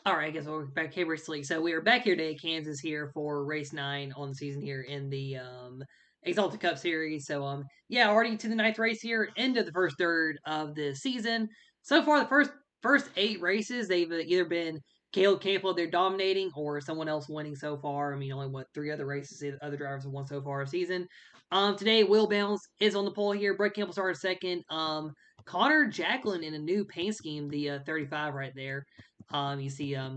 All right, I guess we're back here recently. So we are back here today, Kansas, here for race 9 on the season here in the Axalta Cup Series. So yeah, already to the ninth race here, into the first third of the season. So far, the first 8 races, they've either been Caleb Campbell, they're dominating, or someone else winning so far. I mean, only what 3 other races the other drivers have won so far this season. Today, Will Bounce is on the pole here. Brett Campbell started second. Connor Jacqueline in a new paint scheme, the 35 right there. You see a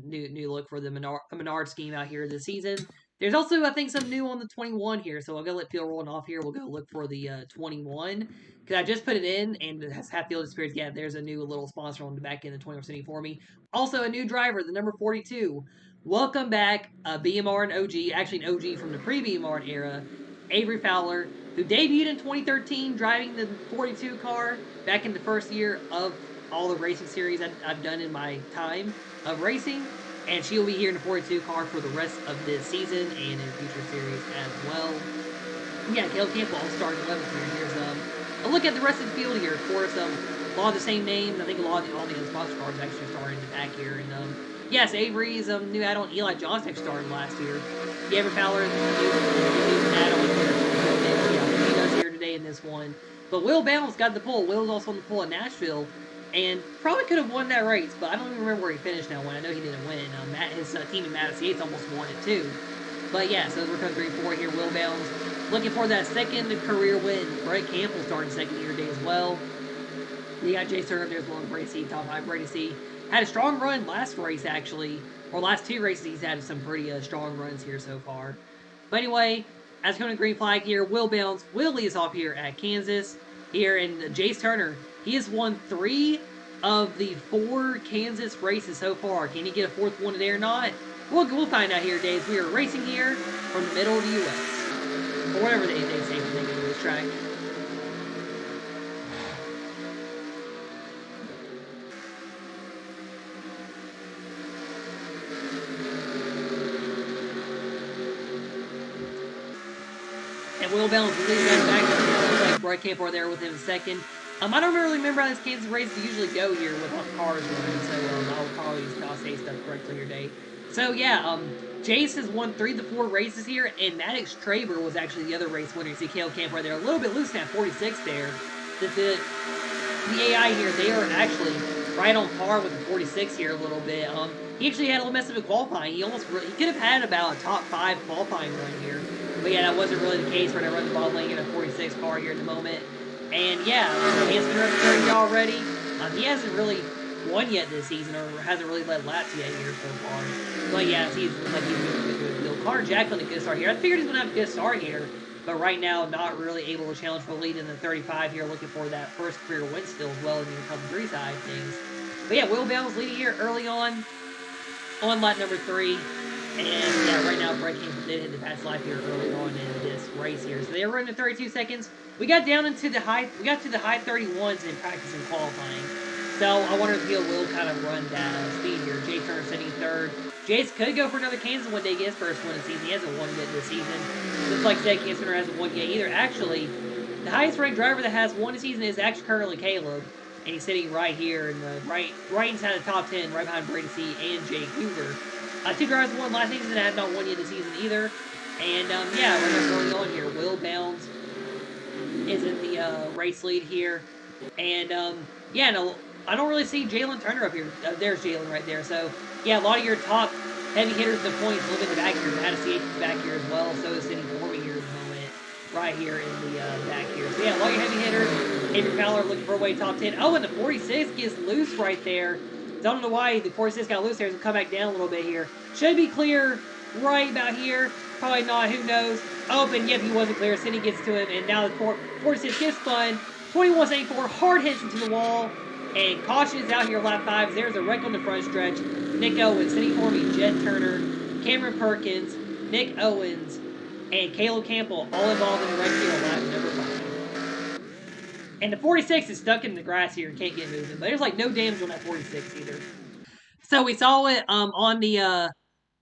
new look for the Menard scheme out here this season. There's also, I think, some new on the 21 here, so I'll go let Phil rolling off here. We'll go look for the 21 because I just put it in and it has half field experience. Yeah, there's a new little sponsor on the back end, the 21% for me. Also, a new driver, the number 42. Welcome back, BMR and OG, actually an OG from the pre-BMR era, Avery Fowler, who debuted in 2013 driving the 42 car back in the first year of all the racing series I've done in my time of racing, and she'll be here in the 42 car for the rest of this season and in future series as well. Yeah, Caleb Campbell starting 11th here. Here's a look at the rest of the field here. Of course, a lot of the same names. I think a lot of all the sponsor cars actually starting in the back here. And yes, Avery's new add-on. Eli Johnson actually started last year. Gavin Fowler, new add-on here. Yeah, he does here today in this one. But Will Bounce got the pole. Will's also on the pole at Nashville. And probably could have won that race, but I don't even remember where he finished now when. I know he didn't win. His team in Madison Yates almost won it too. But yeah, so we're coming 3-4 here. Will Bounce looking for that second career win. Brett Campbell starting second here today as well. You got Jay Serve. There's one Brady C, top 5 Brady C. Had a strong run last race, actually. Or last 2 races, he's had some pretty strong runs here so far. But anyway, as coming to green flag here, Will Bounce will lead us off here at Kansas. Here in Jace Turner, he has won 3 of the 4 Kansas races so far. Can he get a 4th one today or not? We'll find out here, Dave. We are racing here from the middle of the U.S. Or whatever they say when they go to this track. And Will Bounce leads that back up. Looks like Brett Campbell there with him second. I don't really remember how this Kansas race usually go here with cars running, so I'll probably say stuff correctly here today. So yeah, Jace has won 3 of the 4 races here, and Maddox Traber was actually the other race winner. You see Caleb Camp right there, a little bit loose at 46 there. The AI here, they are actually right on par with the 46 here a little bit. He actually had a little mess up in qualifying. He could have had about a top 5 qualifying run here, but yeah, that wasn't really the case when I run the ball lane in a 46 car here at the moment. And yeah, he has been representing already. He hasn't really won yet this season, or hasn't really led laps yet here so far. But yeah, he's like he's moving to his build. Connor Jacqueline a good start here. I figured he's gonna have a good start here, but right now not really able to challenge for the lead in the 35 here, looking for that first career win still as well in the Cup 3 side of things. But yeah, Will Bounce leading here early on lap number 3. And yeah, right now Brett Campbell did hit the fast lap here early on in this race here. So they were running 32 seconds. We got down into the high 31s in practice and qualifying. So I wonder if Will kind of run that speed here. Jay Turner sitting third. Jace could go for another Kansas one day, get his first win of the season. He hasn't won yet this season. Just like I said, Kansas Turner hasn't won yet either. Actually, the highest ranked driver that has won a season is actually currently Caleb. And he's sitting right here in the right inside the top 10, right behind Brady C and Jake Hoover. 2 drivers won last season and have not won yet this season either. And yeah, we're going on here. Will Bounce is in the race lead here. And yeah, no, I don't really see Jalen Turner up here. There's Jalen right there. So yeah, a lot of your top heavy hitters in the points live in the back here. Madison Yates is back here as well. So is Sidney Formey here at the moment, right here in the back here. So yeah, a lot of your heavy hitters. Avery Fowler looking for a way top 10. Oh, and the 46 gets loose right there. Don't know why the 46 got loose there. It's come back down a little bit here. Should be clear right about here. Probably not. Who knows? Oh, and yep, he wasn't clear. Sidney gets to him, and now the 46 gets spun. 21.84, hard hits into the wall. And caution is out here lap 5. There's a wreck on the front stretch. Nick Owens, Sidney Formey, Jet Turner, Cameron Perkins, Nick Owens, and Caleb Campbell all involved in the wreck here on lap number 5. And the 46 is stuck in the grass here and can't get moving. But there's like no damage on that 46 either. So we saw it on the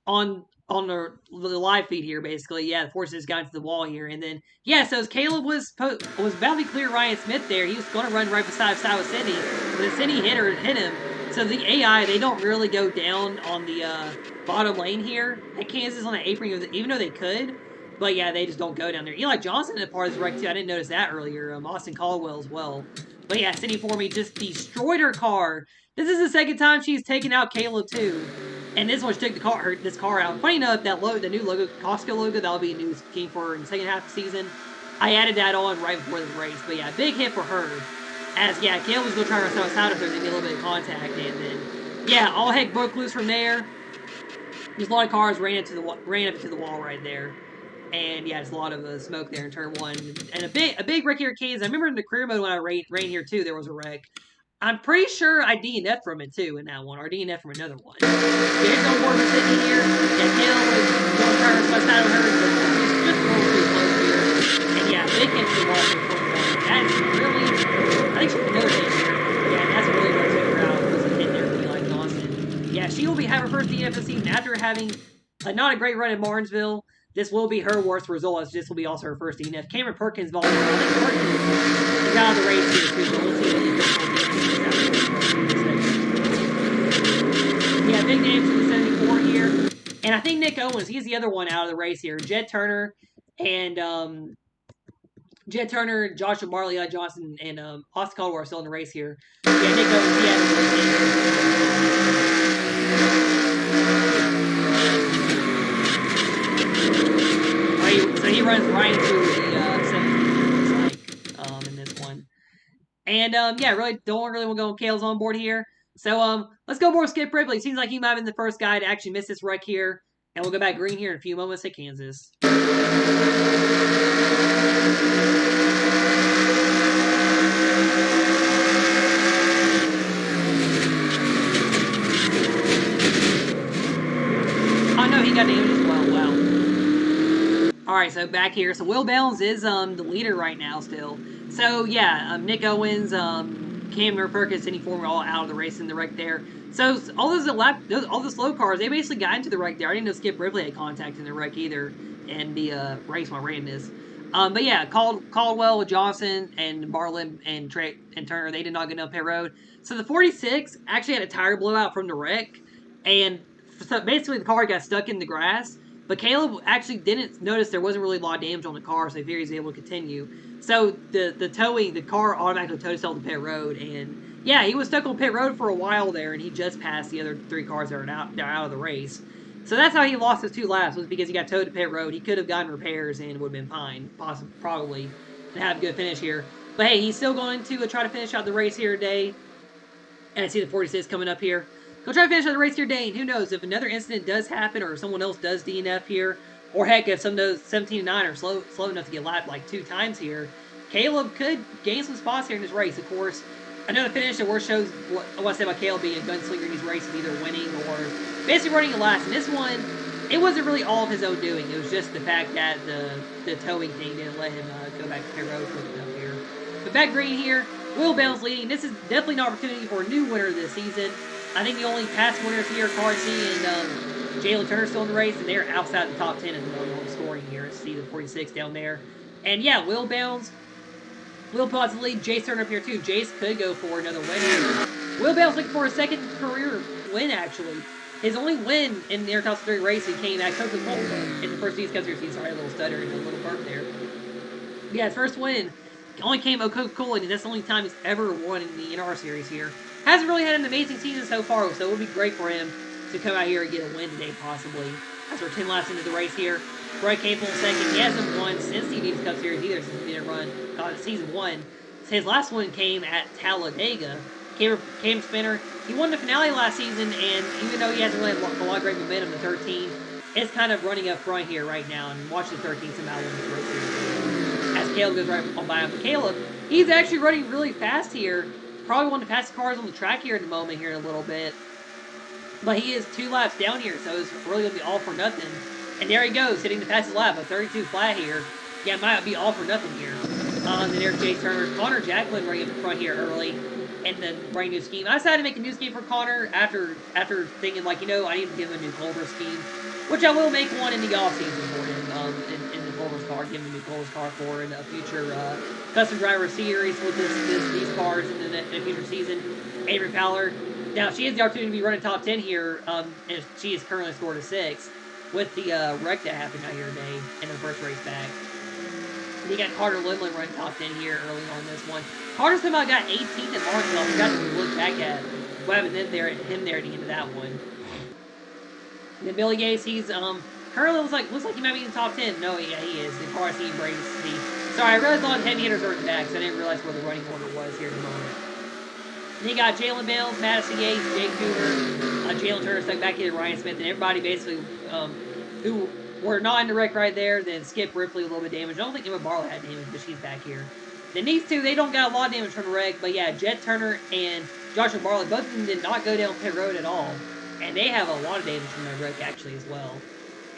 live feed here, basically. Yeah, the 46 got into the wall here, and then yeah, so as Caleb was about to clear Ryan Smith there, he was going to run right beside Sidney, but the Sidney hit him, So the AI, they don't really go down on the bottom lane here at Kansas on the apron, even though they could. But yeah, they just don't go down there. Eli Johnson in part is wreck too. I didn't notice that earlier. Austin Caldwell as well. But yeah, Cindy for me just destroyed her car. This is the second time she's taken out Caleb too. And this one, she took this car out. Funny enough, the new logo, Costco logo, that'll be a new scheme for her in the second half of the season. I added that on right before the race. But yeah, big hit for her. As, yeah, Caleb was going to try to run outside of her, then get a little bit of contact, and then, yeah, all heck broke loose from there. Just a lot of cars ran up into the wall right there. And, yeah, just a lot of smoke there in turn one. And a big wreck here at Kansas. I remember in the career mode when I ran here, too, there was a wreck. I'm pretty sure I DNF'd from it, too, in that one, or DNF'd from another one. There's no more sitting here. Yeah, Caleb was going to try to run outside of her, but just a little too close here. And, yeah, big hit to the wall for turn one. That is really... I think she can notice it here. Yeah, that's really what took her out. Was a hit there for Eli Johnson. Yeah, she will be having her first DNF of the season after having not a great run at Martinsville. This will be her worst result, as this will be also her first DNF. Cameron Perkins volunteered. Perkins is out of the race here, too, so we'll see what he does. Yeah, big names in the 74 here. And I think Nick Owens, he's the other one out of the race here. Jed Turner and Joshua Marley, Eli Johnson, and Austin Caldwell are still in the race here. Yeah, Nick Owens, he had a so he runs right into the 17, like, in this one. And, yeah, really don't really want to go on Kale's on board here. So, let's go more Skip Ripley. Seems like he might have been the first guy to actually miss this wreck here. And we'll go back green here in a few moments at Kansas. Oh, no, he got damaged as well. Wow. Alright, so back here. So, Will Bellens is the leader right now still. So, yeah, Nick Owens, Cameron Perkins, Cindy Former all out of the race in the wreck there. So, all the slow cars, they basically got into the wreck there. I didn't know Skip Ripley had contact in the wreck either in the race when I ran this. But yeah, Caldwell, Johnson, and Marlin and Turner, they did not get up pit road. So the 46 actually had a tire blowout from the wreck, and so basically the car got stuck in the grass. But Caleb actually didn't notice there wasn't really a lot of damage on the car, so he figured he was able to continue. So the car automatically towed itself to pit road, and yeah, he was stuck on pit road for a while there, and he just passed the other three cars that are out of the race. So that's how he lost his 2 laps, was because he got towed to pit road. He could have gotten repairs and would have been fine, probably, to have a good finish here. But hey, he's still going to try to finish out the race here today. And I see the 46 coming up here. Go try to finish out the race here today, and who knows, if another incident does happen or someone else does DNF here, or heck, if some of those 17-9 are slow enough to get lapped like 2 times here, Caleb could gain some spots here in this race. Of course, another finish that worth shows what I want to say about Caleb being a gunslinger in these races, either winning or basically running a last. And this one, it wasn't really all of his own doing. It was just the fact that the towing thing didn't let him go back to pit road quick enough here. But back green here, Will Bellens leading. This is definitely an opportunity for a new winner this season. I think the only past winners here, Carsey and Jalen Turner still in the race, and they're outside the top 10 in the moment on scoring here. See the 46 down there. And yeah, Will Bellens will possibly lead. Jace Turner up here too. Jace could go for another win here. Will Bellens looking for a second career win, actually. His only win in the Air 3 race, he came at Coca-Cola in the first East Coast series. Sorry, a little stutter and a little burp there. Yeah, his first win only came at Coca-Cola, and that's the only time he's ever won in the NR series here. Hasn't really had an amazing season so far, so it would be great for him to come out here and get a win today, possibly. As we're 10 laps into the race here. Brett Capel in second. He hasn't won since the Davis Cup Series either, since he didn't run season 1. His last one came at Talladega. Cam Spinner, he won the finale last season, and even though he hasn't really had a lot of great momentum, the 13 is kind of running up front here right now, and watch the 13 somehow win this race here. As Caleb goes right on by him. But Caleb, he's actually running really fast here. Probably one of the fastest cars on the track here at the moment here in a little bit. But he is 2 laps down here, so it's really going to be all for nothing. And there he goes, hitting the fastest lap, a 32 flat here. Yeah, it might be all for nothing here. And there's Jace Turner. Connor Jacqueline running up in front here early. And then brand new scheme. I decided to make a new scheme for Connor after thinking, like, you know, I need to give him a new Culver scheme. Which I will make one in the off-season for him, in the Culver's car. Give him a new Culver's car for in a future custom driver series with these cars in a future season. Avery Fowler, Now, she has the opportunity to be running top 10 here, and she is currently scored a 6 with the wreck that happened out here today in the first race back. And you got Carter Limlin running top 10 here early on this one. Carter somehow got 18th at Lawrenceville. I forgot to look back at what happened him there at the end of that one. And then Billy Gates, he's currently looks like he might be in the top 10. No, yeah, he is. As far as he brings the. Sorry, I realized all the heavy hitters are in the back, so I didn't realize where the running order was here in a moment. And you got Jalen Bales, Madison Yates, Jake Cooper, Jalen Turner stuck back here, Ryan Smith, and everybody basically who were not in the wreck right there. Then Skip Ripley a little bit damaged. I don't think Emma Barlow had damage, but she's back here. Then these two, they don't got a lot of damage from the wreck, but yeah, Jet Turner and Joshua Barlow, both of them did not go down pit road at all. And they have a lot of damage from that wreck actually as well.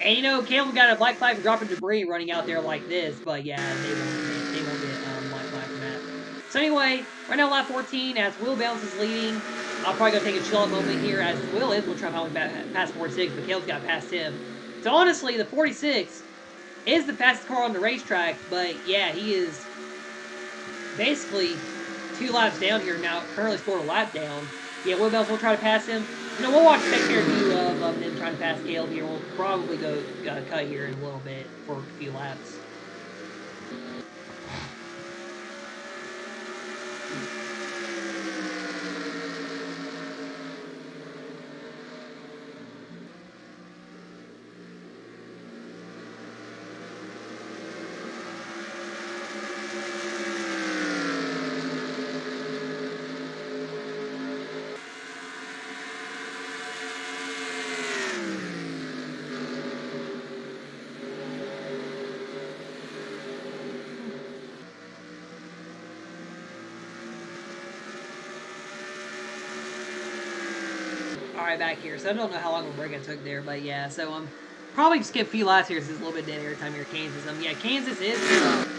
And you know, Caleb got a black flag for dropping debris running out there like this, but yeah, they won't get black flag from that. So anyway, right now lap 14 as Will Bounce is leading. I'll probably go take a chill out moment here as Will will try to past 46, but Caleb's got past him. So honestly, the 46 is the fastest car on the racetrack, but yeah, he is basically 2 laps down here now, currently scored a lap down. Yeah, Will Bounce will try to pass him. You know, we'll watch the spectator view of them trying to pass Caleb here. We'll probably go cut here in a little bit for a few laps. Alright, back here. So I don't know how long of a break I took there, but yeah. So probably skip a few laps here. This is a little bit dead air time here. Kansas. Yeah, Kansas is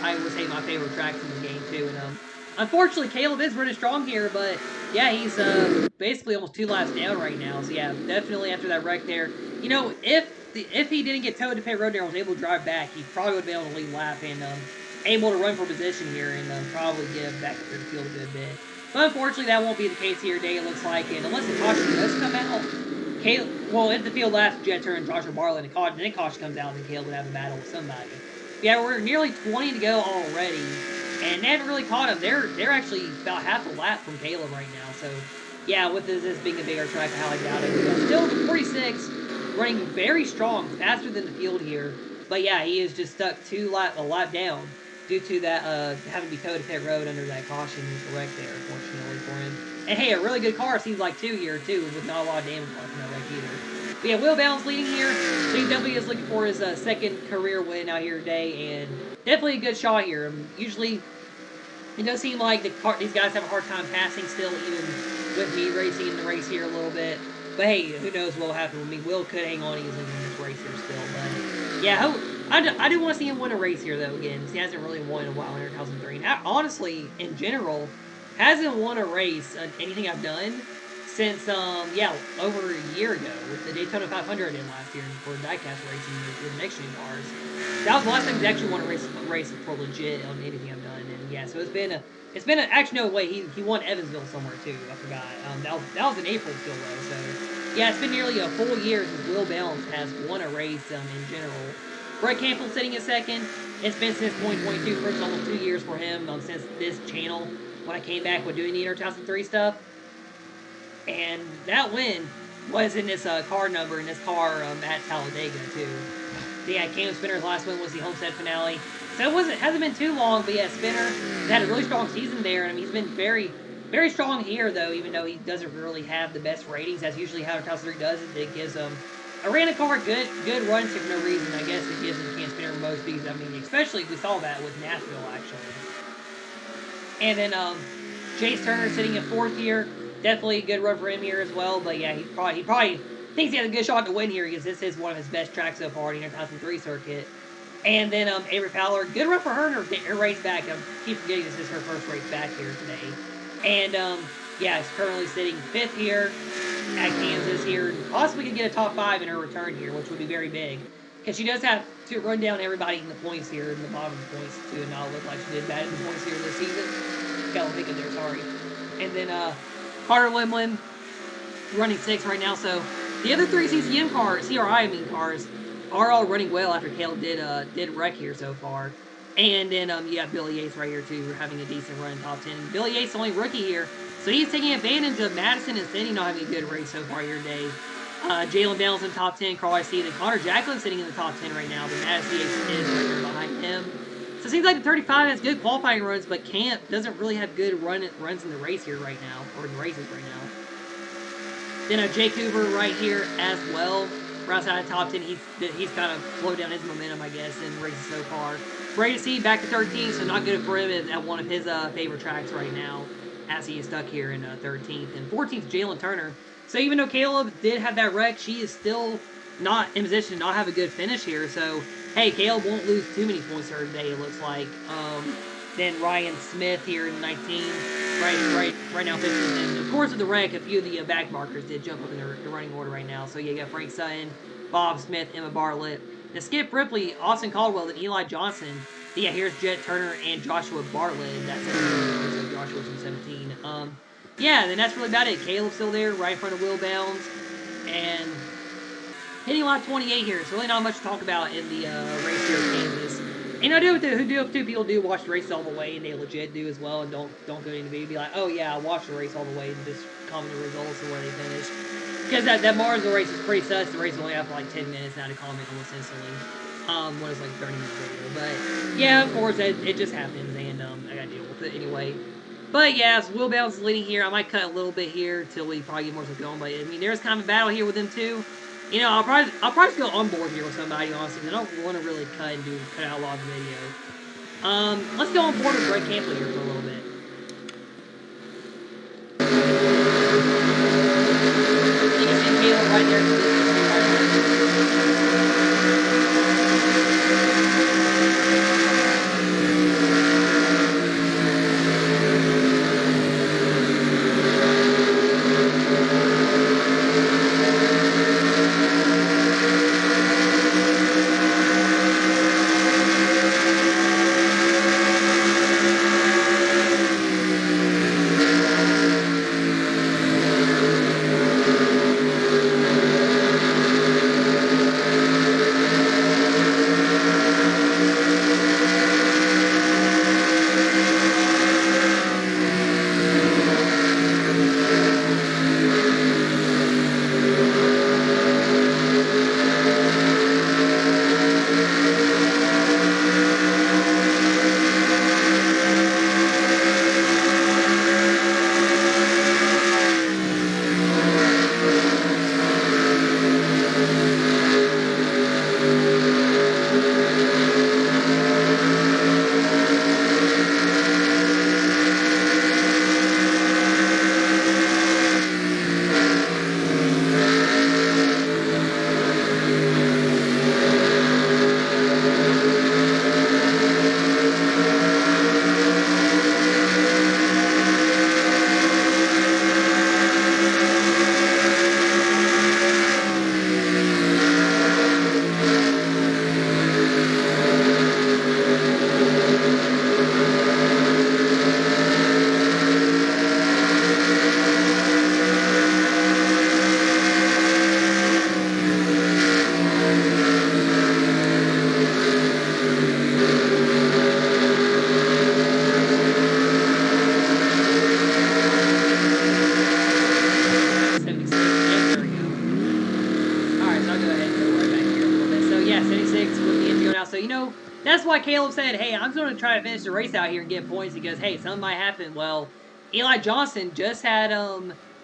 I would say my favorite tracks in the game too. And unfortunately, Caleb is running strong here, but yeah, he's basically almost 2 laps down right now. So yeah, definitely after that wreck there, you know, if he didn't get towed to pit road there and was able to drive back, he probably would be able to lead lap and able to run for position here and probably get back up to the field a good bit. But unfortunately, that won't be the case here today, it looks like. And unless the caution does come out, Caleb, well, if the field last Jet Turner and Joshua Barlow, and then caution comes out, then Caleb would have a battle with somebody. Yeah, we're nearly 20 to go already, and they haven't really caught him. They're actually about half a lap from Caleb right now. So, yeah, with this being a bigger track, how I doubt it. Still 46, running very strong, faster than the field here. But yeah, he is just stuck a lap down due to that having to be towed to pit road under that caution wreck there, unfortunately for him. And hey, a really good car seems like 2 here too, with not a lot of damage left from that wreck either. But yeah, Will Bounce leading here. So he definitely is looking for his second career win out here today, and definitely a good shot here. Usually, it does seem like these guys have a hard time passing still, even with me racing in the race here a little bit. But hey, who knows what will happen with me. Will could hang on easily in this race here still. But yeah, I do want to see him win a race here, though, again. He hasn't really won in a while in NR2003. Honestly, in general, hasn't won a race, anything I've done, since, yeah, over a year ago with the Daytona 500 I did last year for diecast racing with next-gen cars. That was the last time he's actually won a race for legit on anything I've done. And, yeah, so actually, no, wait, he won Evansville somewhere, too. I forgot. That was in April still, though, so... Yeah, it's been nearly a full year since Will Bounce has won a race in general. Brett Campbell sitting in second. It's been since 2022, first almost 2 years for him since this channel when I came back with doing the NR2003 stuff. And that win was in this car number in this car at Talladega too. So yeah, Cam Spinner's last win was the Homestead finale. So it hasn't been too long, but yeah, Spinner has had a really strong season there, and I mean he's been very, very strong here though, even though he doesn't really have the best ratings. That's usually how NR2003 does it. It gives him a random car good runs for no reason. I guess it gives him Cam Spinner most because I mean, especially we saw that with Nashville actually. And then Chase Turner sitting in fourth here. Definitely a good run for him here as well. But yeah, he probably thinks he has a good shot to win here because this is one of his best tracks so far in the NR2003 circuit. And then Avery Fowler, good run for her in her race back. I keep forgetting this is her first race back here today. And yeah, she's currently sitting fifth here at Kansas here. Possibly could get a top 5 in her return here, which would be very big. Because she does have to run down everybody in the points here, in the bottom of the points, too, and not look like she did bad in the points here this season. Got one thinking there, sorry. And then Carter Limlin, running 6 right now. So the other 3 CCM cars, cars, are all running well after Caleb did wreck here so far. And then you have Billy Yates right here too, having a decent run in top 10. Billy Yates the only rookie here, so he's taking advantage of Madison and Cindy not having a good race so far here today. Jalen Daniels in top 10, Carl IC, then Connor Jacqueline sitting in the top 10 right now, but Madison is right there behind him. So it seems like the 35 has good qualifying runs, but doesn't really have good runs in the race here right now, or in the races right now. Then Jake Hoover right here as well. Right outside of top 10, he's kind of slowed down his momentum, I guess, in races so far. Brady C back to 13, so not good for him at one of his favorite tracks right now, as he is stuck here in 13th. And 14th, Jalen Turner. So even though Caleb did have that wreck, she is still not in position to not have a good finish here. So, hey, Caleb won't lose too many points here today, it looks like. Then Ryan Smith here in 19, right now 15. And of course with the wreck, a few of the back markers did jump up in the running order right now. So you got Frank Sutton, Bob Smith, Emma Bartlett, then Skip Ripley, Austin Caldwell, and Eli Johnson. Yeah, here's Jet Turner and Joshua Bartlett. That's it. Joshua's from 17. Yeah, then that's really about it. Caleb's still there, right in front of Will Bounds. And hitting lot 28 here, so really not much to talk about in the race here at Kansas. And I do two people do watch the race all the way, and they legit do as well, and don't go into the video be like, oh yeah, I watched the race all the way, and just comment the results and where they finished. Because that Mars race is pretty sus. The race is only out for like 10 minutes now to comment almost instantly. When it's like 30 minutes video. But yeah, of course, it just happens, and I gotta deal with it anyway. But yeah, so Will Bounds is leading here. I might cut a little bit here till we probably get more stuff going. But I mean, there's kind of a battle here with them too. You know, I'll probably just go on board here with somebody, honestly. I don't want to really cut out a lot of the video. Let's go on board with Greg Campley here for a little bit. You can see Caleb right there. That's why Caleb said, hey, I'm going to try to finish the race out here and get points because, hey, something might happen. Well, Eli Johnson just had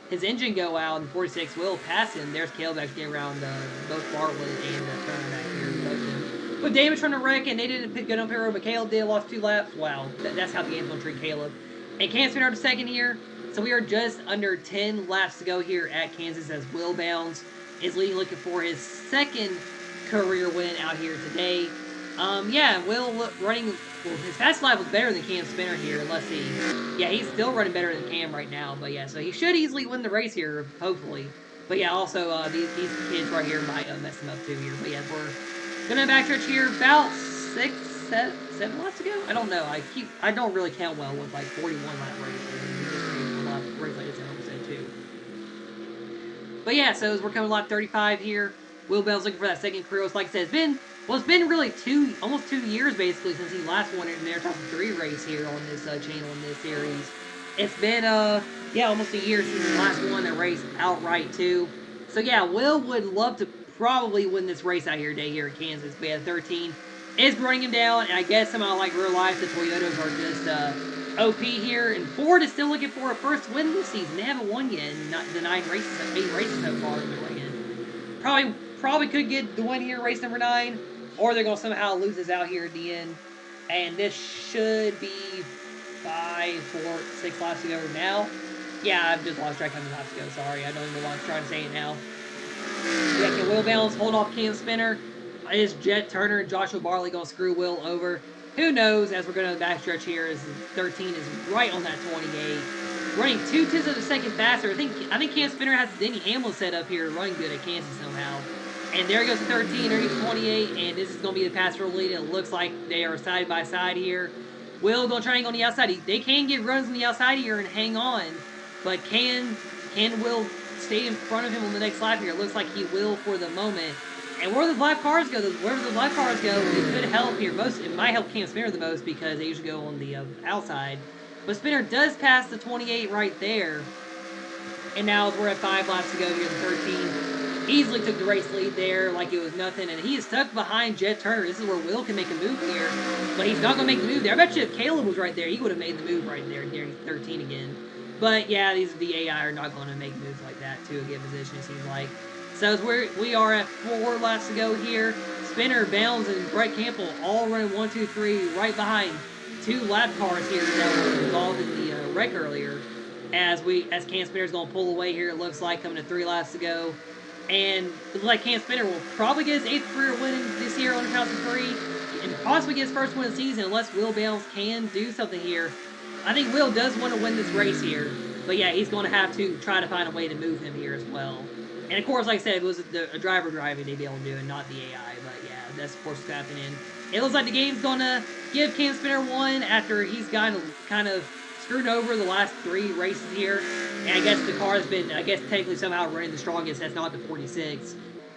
his engine go out in 46 will pass him. There's Caleb actually getting around both Bartlett and Turner back here. With damage from the wreck, and they didn't pick good up here, but Caleb did, lost 2 laps. Wow, that's how the game's going to treat Caleb. And Kansas finished second here, so we are just under 10 laps to go here at Kansas as Will Bounds is leading, looking for his second career win out here today. Yeah, Will running, well, his fast lap was better than Cam Spinner here. Let's see. Yeah, he's still running better than Cam right now, but yeah, so he should easily win the race here, hopefully. But yeah, also, these kids right here might mess him up too here. But yeah, we're gonna backstretch here about 6, 7 laps ago? I don't know. I don't really count well with like 41 lap races. A lot of race like this, I too. But yeah, so as we're coming to lap 35 here, Will Bell's looking for that second career. Like I said, it's been really almost 2 years basically since he last won an NR2003 race here on this channel in this series. It's been yeah, almost a year since he last won a race outright too. So yeah, Will would love to probably win this race out here today here at Kansas. But yeah, 13 is running him down, and I guess somehow like real life, the Toyotas are just OP here, and Ford is still looking for a first win this season. They haven't won yet in the 8 races so far in the ring. Probably could get the win here, race number 9, or they're gonna somehow lose this out here at the end. And this should be 5, 4, 6 laps to go now. Yeah, I've just lost track of how many laps to go. Sorry, I don't even know why I'm trying to say it now. Yeah, can Will Balance hold off Cam Spinner? Is Jet Turner and Joshua Barley gonna screw Will over? Who knows, as we're going to the backstretch here, as 13 is right on that 28. Running 0.2 of a second faster. I think Cam Spinner has Denny Hamlin set up here, running good at Kansas somehow. And there goes 13, there goes 28, and this is going to be the passer lead. It looks like they are side by side here. Will going to try and go on the outside. They can get runs on the outside here and hang on, but can Will stay in front of him on the next lap here? It looks like he will for the moment. And where the black cars go, wherever the black cars go, it could help here. It might help Cam Spinner the most because they usually go on the outside. But Spinner does pass the 28 right there. And now we're at 5 laps to go here, the 13. Easily took the race lead there like it was nothing. And he is stuck behind Jet Turner. This is where Will can make a move here. But he's not going to make the move there. I bet you if Caleb was right there, he would have made the move right there during 13 again. But yeah, the AI are not going to make moves like that to a given position, it seems like. So we are at 4 laps to go here. Spinner, Bounds, and Brett Campbell all running 1, 2, 3 right behind 2 lap cars here that were involved in the wreck earlier. As Cam Spinner's going to pull away here, it looks like, coming to 3 laps to go. And it looks like Cam Spinner will probably get his 8th career win this year on the 3 and possibly get his first win of the season unless Will Bounds can do something here. I think Will does want to win this race here. But yeah, he's going to have to try to find a way to move him here as well. And of course, like I said, it was a driver driving they'd be able to do and not the AI. But yeah, that's of course what's happening. It looks like the game's going to give Cam Spinner 1 after he's gotten kind of screwed over the last 3 races here. And I guess the car has been, technically somehow running the strongest. That's not the 46.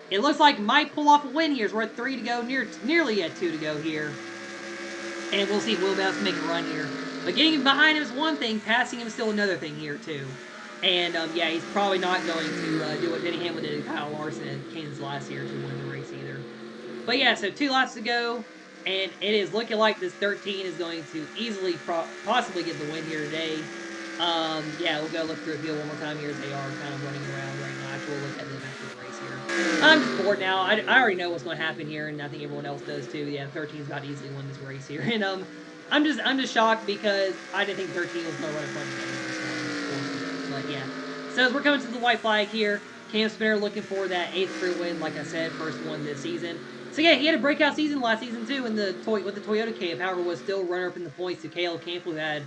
It looks like might pull off a win here. So we're at 3 to go, nearly at 2 to go here. And we'll see if Will Bounce make a run here. But getting behind him is one thing, passing him is still another thing here too. And yeah, he's probably not going to do what Denny Hamlin did to Kyle Larson in Kansas last year to win the race either. But yeah, so 2 laps to go, and it is looking like this 13 is going to easily possibly get the win here today. Yeah, we'll go look through the field one more time here as they are kind of running around right now. Actually, we'll look at them after the race here. I'm just bored now. I already know what's going to happen here, and I think everyone else does too. Yeah, 13 is about to easily win this race here, and I'm just shocked because I didn't think 13 was going to run in front of me. But yeah, so as we're coming to the white flag here, Cam Spinner looking for that 8th career win, like I said, first one this season. So yeah, he had a breakout season last season too with the Toyota cave. However, was still runner-up in the points to Caleb Campbell, who had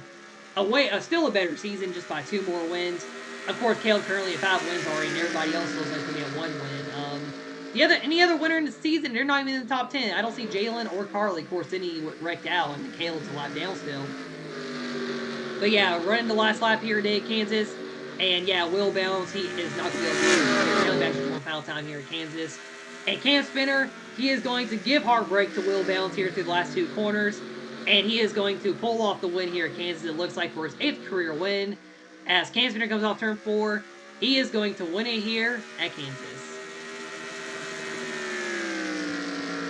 still a better season just by 2 more wins. Of course, Caleb currently at 5 wins already, and everybody else looks like to get 1 win. Any other winner in the season, they're not even in the top 10. I don't see Jalen or Carly. Of course, Denny wrecked out, and Caleb's a lap down still. But yeah, running the last lap here today at Kansas. And yeah, Will Bounds, he is not going to be able to back to one final time here at Kansas. And Cam Spinner, he is going to give heartbreak to Will Bounds here through the last 2 corners. And he is going to pull off the win here at Kansas, it looks like, for his 8th career win. As Cam Spinner comes off turn 4, he is going to win it here at Kansas.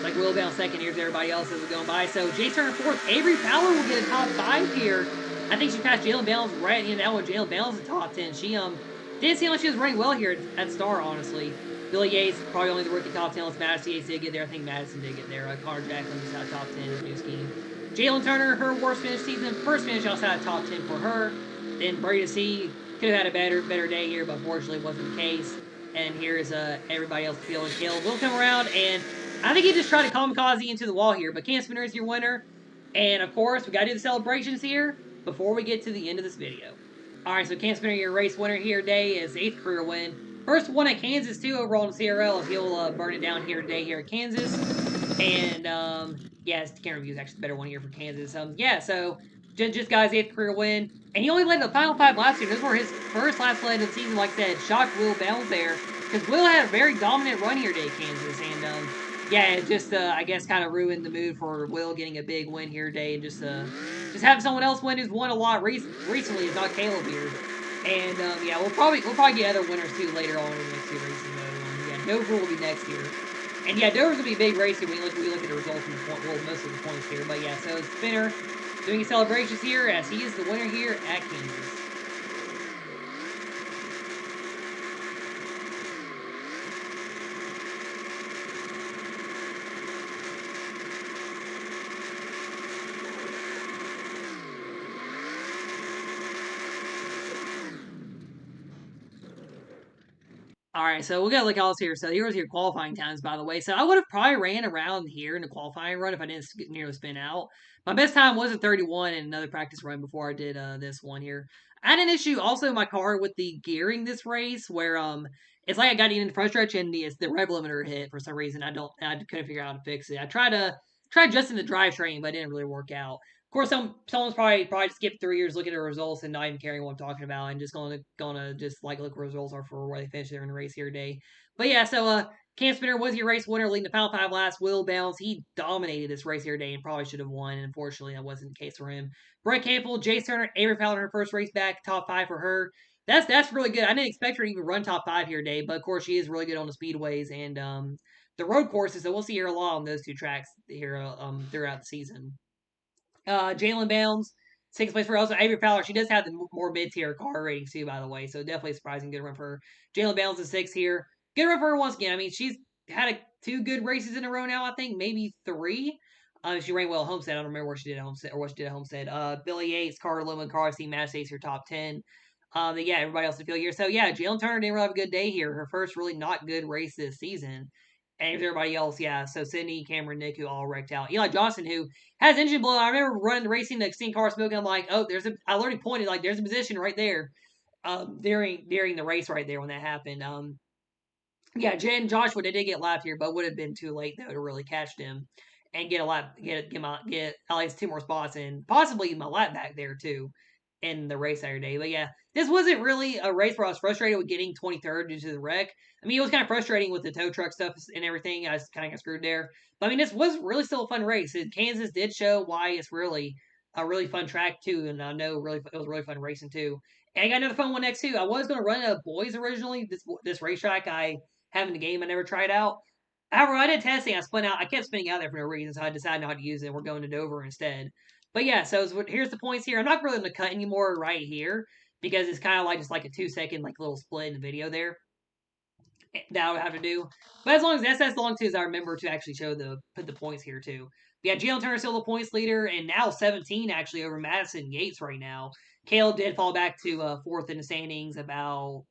Like Will Bounds second, here's everybody else as we're going by. So Jay Turner 4th, Avery Fowler will get a top 5 here. I think she passed Jalen Bounds right in that one. Jalen Bounds in the top 10. She didn't seem like she was running well here at Star, honestly. Billy Yates, probably only the rookie top 10. Unless Madison Yates did get there. I think Madison did get there. Connor Jacqueline just had top 10 in his new scheme. Jalen Turner, her worst finish season. First finish outside top 10 for her. Then Brady C could have had a better day here, but unfortunately wasn't the case. And here's everybody else feeling Caleb will come around, and I think he just tried to kamikaze into the wall here. But Cam Spinner is your winner. And of course, we got to do the celebrations here before we get to the end of this video. Alright, so Cam Spinner, your race winner here today, is 8th career win. First one at Kansas, too, overall in CRL, as he'll burn it down here today here at Kansas. And, yeah, his camera review is actually the better one here for Kansas. Yeah, so, just got his 8th career win. And he only led the final 5 laps here. This is where his first lap led of the season, like I said, shocked Will Bounds there. because Will had a very dominant run here today, Kansas, and yeah, it just I guess kind of ruined the mood for Will getting a big win here today, and just having someone else win who's won a lot recently is not Caleb here. And yeah, we'll probably get other winners too later on in the next two races though. Yeah, Dover will be next year. And yeah, Dover's gonna be a big race here. We look at the results and the point, well, most of the points here. But yeah, so Spinner doing his celebrations here as he is the winner here at Kansas. All right, so we got to look else here. So here's your qualifying times, by the way. So I would have probably ran around here in the qualifying run if I didn't nearly spin out. My best time was a 31 in another practice run before I did this one here. I had an issue also in my car with the gearing this race where it's like I got in the front stretch and the rev limiter hit for some reason. I couldn't figure out how to fix it. I tried adjusting the drivetrain, but it didn't really work out. Of course, someone's probably skipped 3 years looking at the results and not even caring what I'm talking about, and just gonna just like look what results are for where they finished there in the race here today. But yeah, so Cam Spinner was your race winner, leading the final five laps. Will Bounce, he dominated this race here today and probably should have won. And unfortunately, that wasn't the case for him. Brett Campbell, Jace Turner, Avery Fowler, her first race back, top five for her. That's really good. I didn't expect her to even run top five here today, but of course she is really good on the speedways and the road courses. So we'll see her a lot on those two tracks here throughout the season. Jalen Bounds, sixth place for also Avery Fowler. She does have the more mid tier car ratings too, by the way. So definitely surprising. Good run for her. Jalen Bounds is sixth here. Good run for her once again. I mean, she's had two good races in a row now. I think maybe three. She ran well at Homestead. I don't remember where she did at Homestead or what she did at Homestead. Billy Yates, Carter Lemon, Carl C. Matt States, her top 10. Yeah, everybody else to feel here. So yeah, Jalen Turner didn't really have a good day here. Her first really not good race this season. And everybody else, yeah. So Sydney, Cameron, Nick, who all wrecked out. Eli Johnson, who has engine blow. I remember running racing the Xene car smoking. I'm like, oh, I already pointed like there's a position right there. During the race right there when that happened. Yeah, Jen Joshua they did get lapped here, but would have been too late though to really catch them and get at least two more spots and possibly my lap back there too in the race Saturday. But yeah, this wasn't really a race where I was frustrated with getting 23rd due to the wreck. I mean, it was kind of frustrating with the tow truck stuff and everything. I was kind of got screwed there. But I mean, this was really still a fun race. And Kansas did show why it's really a really fun track too, and I know really it was really fun racing too. And I got another fun one next too. I was going to run a boys originally. This racetrack I having the game I never tried out. However, I did testing. I kept spinning out there for no reason, so I decided not to use it. We're going to Dover instead. But yeah, so here's the points here. I'm not really going to cut anymore right here because it's kind of like just like a 2 second like little split in the video there that I would have to do. But as long as long too as I remember to actually put the points here too. But yeah, Jalen Turner still the points leader and now 17 actually over Madison Yates right now. Caleb did fall back to fourth in the standings about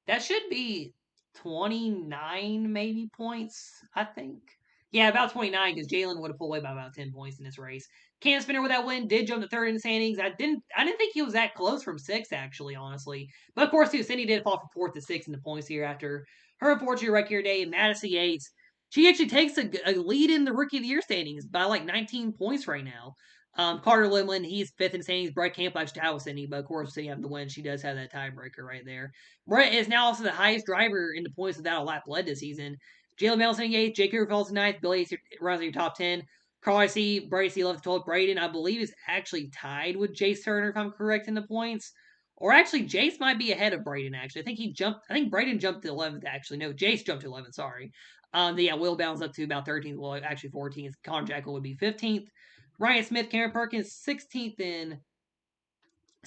that should be 29 maybe points, I think. Yeah, about 29 because Jalen would have pulled away by about 10 points in this race. Cam Spinner with that win did jump to third in the standings. I didn't think he was that close from sixth actually, honestly. But of course, too, Cindy did fall from fourth to sixth in the points here after her unfortunate wreck here today. And Madison Yates, she actually takes a lead in the rookie of the year standings by like 19 points right now. Carter Limlin, he's fifth in standings. Brett Camp actually tied with Cindy, but of course, Cindy having the win, she does have that tiebreaker right there. Brett is now also the highest driver in the points without a lap led this season. Jalen Bell's in eighth, Jake Cooper falls in ninth, Billy runs in your top 10. Carl IC, Brady C 11th, 12th. Braden, I believe, is actually tied with Jace Turner, if I'm correct in the points. Or actually, Jace might be ahead of Braden, actually. I think Braden jumped to 11th, actually. No, Jace jumped to 11th, sorry. Yeah, Will Bounds up to about 13th. Well, actually 14th. Connor Jackal would be 15th. Ryan Smith, Cameron Perkins, 16th in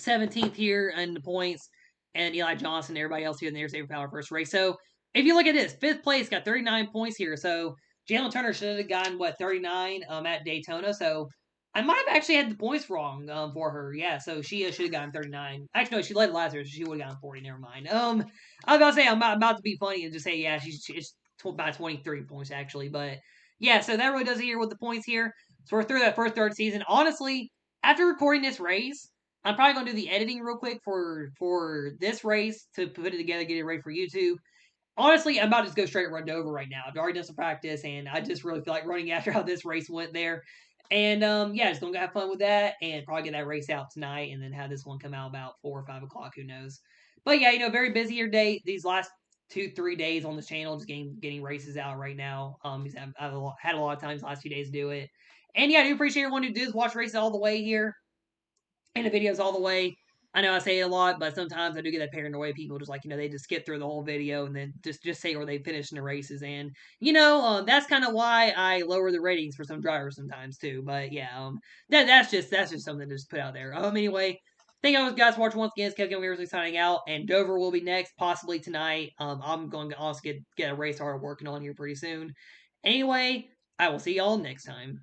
17th here in the points, and Eli Johnson, everybody else here in the Air Power first race. So if you look at this, fifth place got 39 points here. So Jalen Turner should have gotten 39 at Daytona. So I might have actually had the points wrong for her. Yeah, so she should have gotten 39. Actually, no, she led last year, so she would have gotten 40. Never mind. I was about to say I'm about to be funny and just say yeah, she's by 23 points actually, but yeah, so that really does it here with the points here. So we're through that first third season. Honestly, after recording this race, I'm probably gonna do the editing real quick for this race to put it together, get it ready for YouTube. Honestly, I'm about to just go straight and run Dover right now. I've already done some practice, and I just really feel like running after how this race went there. And yeah, just gonna have fun with that, and probably get that race out tonight, and then have this one come out about 4 or 5 o'clock. Who knows? But yeah, very busy your day these last 2-3 days on this channel, just getting races out right now. I've had a lot of times last few days to do it, and yeah, I do appreciate everyone who does watch races all the way here and the videos all the way. I know I say it a lot, but sometimes I do get that paranoia. People just like, they just skip through the whole video and then just say where they finished in the races. And, that's kind of why I lower the ratings for some drivers sometimes too. But yeah, that's just something to just put out there. Anyway, thank you guys for watching once again. It's Kevin Weirsley signing out, and Dover will be next, possibly tonight. I'm going to also get a race started working on here pretty soon. Anyway, I will see y'all next time.